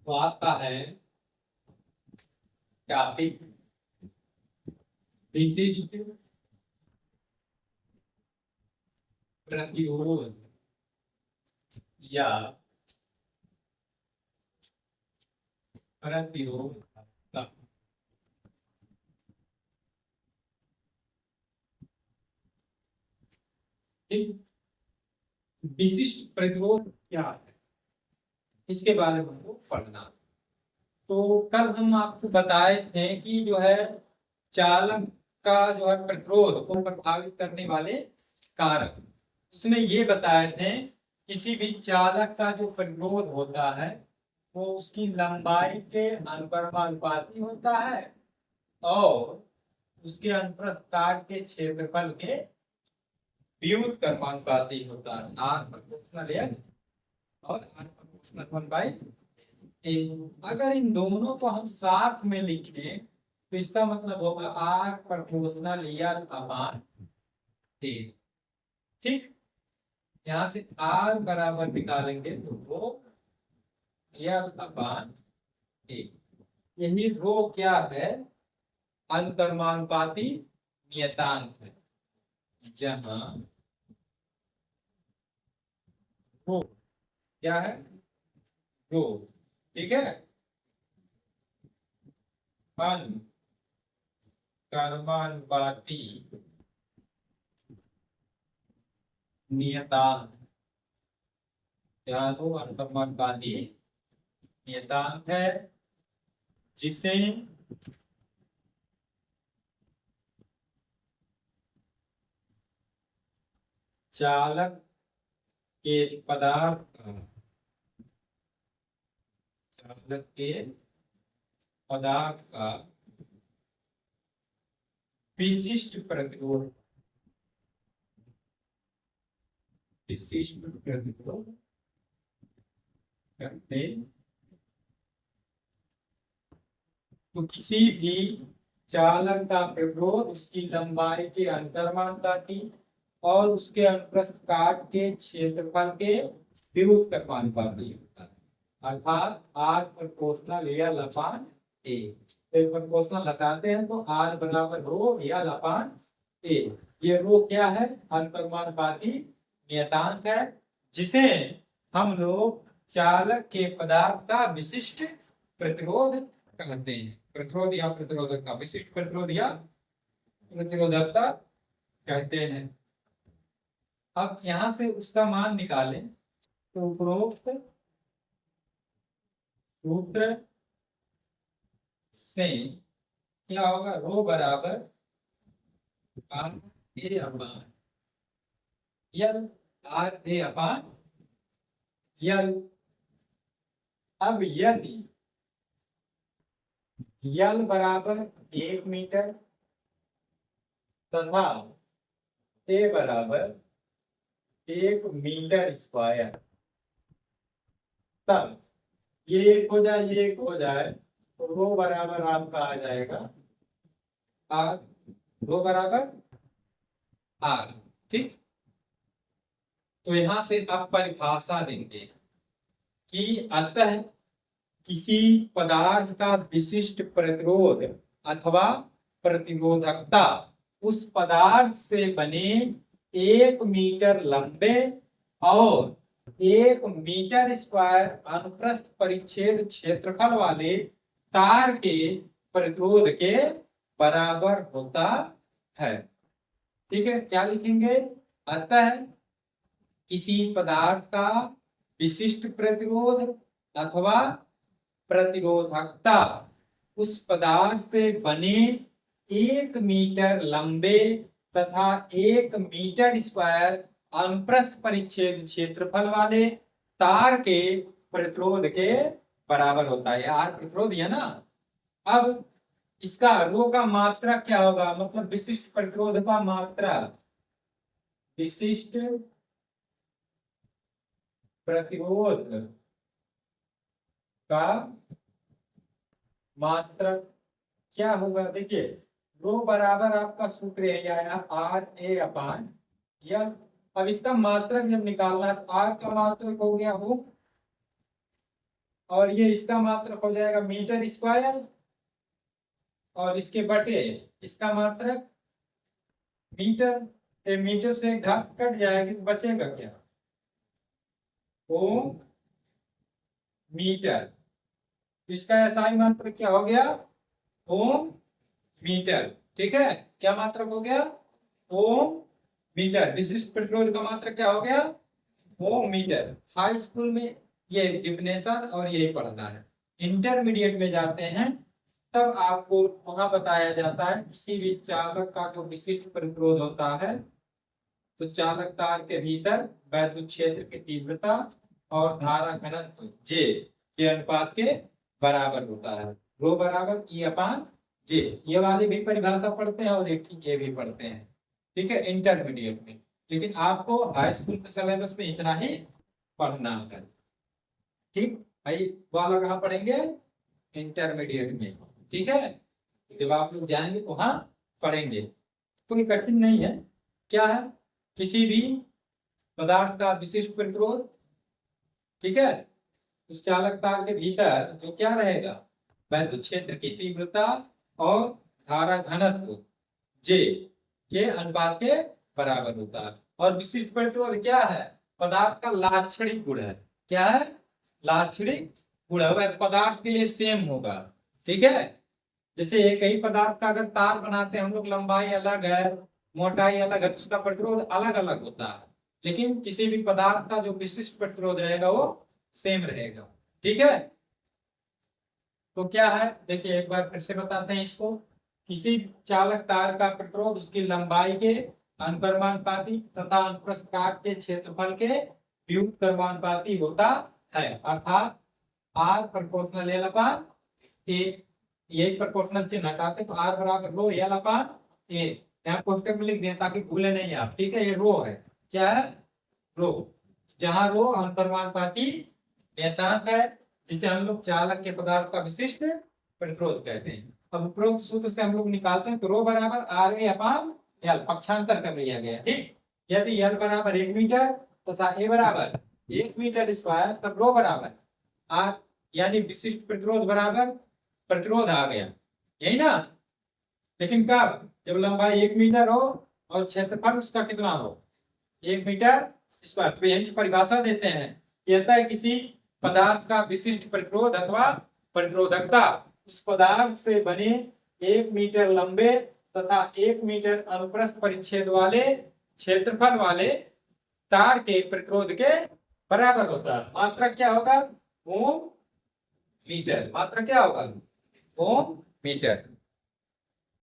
तो आता है टॉपिक विशिष्ट प्रतिरोध या प्रतिरोधकता। ठीक, विशिष्ट प्रतिरोध क्या है इसके बारे में हमको पढ़ना। तो कल हम आपको बताए थे कि जो है चालक का जो है प्रतिरोध को प्रभावित करने वाले कारक, उसमें ये बताए थे किसी भी चालक का जो प्रतिरोध होता है वो उसकी लंबाई के अनुपाती होता है और उसके अनुप्रस्थ काट के क्षेत्रफल के व्युत्क्रमानुपाती होता है। आर प्रोपोर्शनल एल और आर प्रोपोर्शनल 1/a। अगर इन दोनों को हम साथ में लिखें तो इसका मतलब होगा आर प्रोपोर्शनल एल अपान ए। ठीक, यहां से आर बराबर निकालेंगे तो वो एल अपान ए। यही रो क्या है? अंतर्मानुपाती नियतांक है, जहां रो क्या है? रो। ठीक है, अंतर्मानुपाती नियतांक, यहाँ तो अंतर्मानुपाती नियतांक है जिसे चालक के पदार्थ का, चालक के पदार्थ का विशिष्ट प्रतिरोध, विशिष्ट प्रतिरोध करते। तो किसी भी चालक का प्रतिरोध उसकी लंबाई के अंतर्मानुपाती और उसके अनुप्रस्थ काट के क्षेत्रफल के व्युत्क्रमानुपाती होता है, अर्थात R proportional L upon A. Proportional लगाते हैं तो आर बराबर रो एल अपान ए। ये रो क्या है? अंतर्मानुपाती नियतांक है जिसे हम लोग चालक के पदार्थ का विशिष्ट प्रतिरोध कहते हैं। प्रतिरोध या प्रतिरोधकता, विशिष्ट प्रतिरोध या प्रतिरोधकता कहते हैं। अब यहां से उसका मान निकालें तो उपरोक्त सूत्र से क्या होगा? रो बराबर R A upon L, R A अपान यल। अब यदि यल बराबर 1 मीटर तथा ए बराबर 1 मीटर स्क्वायर, तब ये एक हो जाए, ये एक हो जाए तो रो बराबर आपका आ जाएगा आर, रो बराबर आर। ठीक, तो यहां से आप परिभाषा देंगे कि अतः किसी पदार्थ का विशिष्ट प्रतिरोध अथवा प्रतिरोधकता उस पदार्थ से बने 1 मीटर लंबे और 1 मीटर स्क्वायर अनुप्रस्थ परिच्छेद क्षेत्रफल वाले तार के प्रतिरोध के बराबर होता है। ठीक है, क्या लिखेंगे? अतः किसी पदार्थ का विशिष्ट प्रतिरोध अथवा प्रतिरोधकता उस पदार्थ से बने 1 मीटर लंबे तथा 1 मीटर स्क्वायर अनुप्रस्थ परिच्छेद क्षेत्रफल वाले तार के प्रतिरोध के बराबर होता है। आर प्रतिरोध है ना। अब इसका रो का मात्रा क्या होगा? मतलब विशिष्ट प्रतिरोध का मात्रा, विशिष्ट प्रतिरोध का मात्रा क्या होगा? देखिए, रो बराबर आपका सूत्र है आर ए अपान यल। अब इसका मात्रक जब निकालना है, आर का मात्रक हो गया वो और ये इसका मात्रक हो जाएगा मीटर स्क्वायर, और इसके बटे इसका मात्रक मीटर। ये मीटर से एक धात कट जाएगी तो बचेगा क्या? ओम मीटर। इसका एसआई मात्रक क्या हो गया? ओम मीटर। ठीक है, क्या मात्रक हो गया? ओम मीटर। विशिष्ट प्रतिरोध का मात्रक क्या हो गया? ओम मीटर। हाई स्कूल में ये डिफिनेशन और यही पढ़ना है। इंटरमीडिएट में जाते हैं तब आपको वहां बताया जाता है किसी भी चालक का जो विशिष्ट प्रतिरोध होता है, तो चालक तार के भीतर वैद्युत क्षेत्र की तीव्रता और धारा घनत्व जे के अनुपात के बराबर होता है। रो बराबर ई अपान जे। ये वाली भी परिभाषा पढ़ते हैं और एक ये भी पढ़ते हैं। ठीक है, इंटरमीडिएट में। लेकिन आपको हाई स्कूल के सिलेबस में इतना ही पढ़ना है। ठीक, भाई वाला कहाँ पढ़ेंगे? इंटरमीडिएट में। ठीक है, जब आप लोग जाएंगे तो वहां पढ़ेंगे। कोई कठिन नहीं है। क्या है? किसी भी पदार्थ का विशिष्ट प्रतिरोध, ठीक है, उस चालक तार के भीतर जो क्या रहेगा? वैद्युत क्षेत्र की तीव्रता और धारा घनत्व जे के अनुपात के बराबर होता है। और विशिष्ट प्रतिरोध क्या है? पदार्थ का लाक्षणिक गुण है। क्या है? लाक्षणिक गुण है, पदार्थ के लिए सेम होगा। ठीक है, जैसे एक ही पदार्थ का अगर तार बनाते हैं हम लोग, लंबाई अलग है, मोटाई अलग है, तो उसका प्रतिरोध अलग अलग होता है। लेकिन किसी भी पदार्थ का जो विशिष्ट प्रतिरोध रहेगा वो सेम रहेगा। ठीक है, तो क्या है देखिए एक बार फिर से बताते हैं इसको। किसी चालक तार का प्रतिरोध उसकी लंबाई के अनुक्रमानुपाती तथा अनुप्रस्थ काट के क्षेत्रफल के व्युत्क्रमानुपाती होता है। अर्थात आर प्रोपोर्शनल एल अपान ए। ये प्रोपोर्शनल चिन्ह हटाते तो आर बराबर रो एल अपान ए। यहाँ कोष्टक में लिख दें ताकि भूले नहीं आप। ठीक है, ये रो है। क्या है? रो। जहां रो अनुक्रमानुपाती नियतांक है जिसे हम लोग चालक के पदार्थ का विशिष्ट प्रतिरोध कहते हैं। अब उपरोक्त सूत्र से हम लोग निकालते हैं तो रो बराबर आर ए अपान एल, पक्षांतर कर लिया गया। ठीक, यदि एल बराबर 1 मीटर तथा ए बराबर 1 मीटर स्क्वायर, तब रो बराबर आर, यानी विशिष्ट प्रतिरोध बराबर प्रतिरोध आ गया, यही ना। लेकिन कब? जब लंबाई 1 मीटर हो और क्षेत्रफल उसका कितना हो? 1 मीटर स्क्वायर। तो यही से परिभाषा देते हैं, कहता है किसी पदार्थ का विशिष्ट प्रतिरोध अथवा प्रतिरोधकता उस पदार्थ से बने 1 मीटर लंबे तथा 1 मीटर अनुप्रस्थ परिच्छेद वाले क्षेत्रफल वाले तार के प्रतिरोध के बराबर होता है। मात्रक क्या होगा? ओम मीटर। मात्रक क्या होगा? ओम मीटर।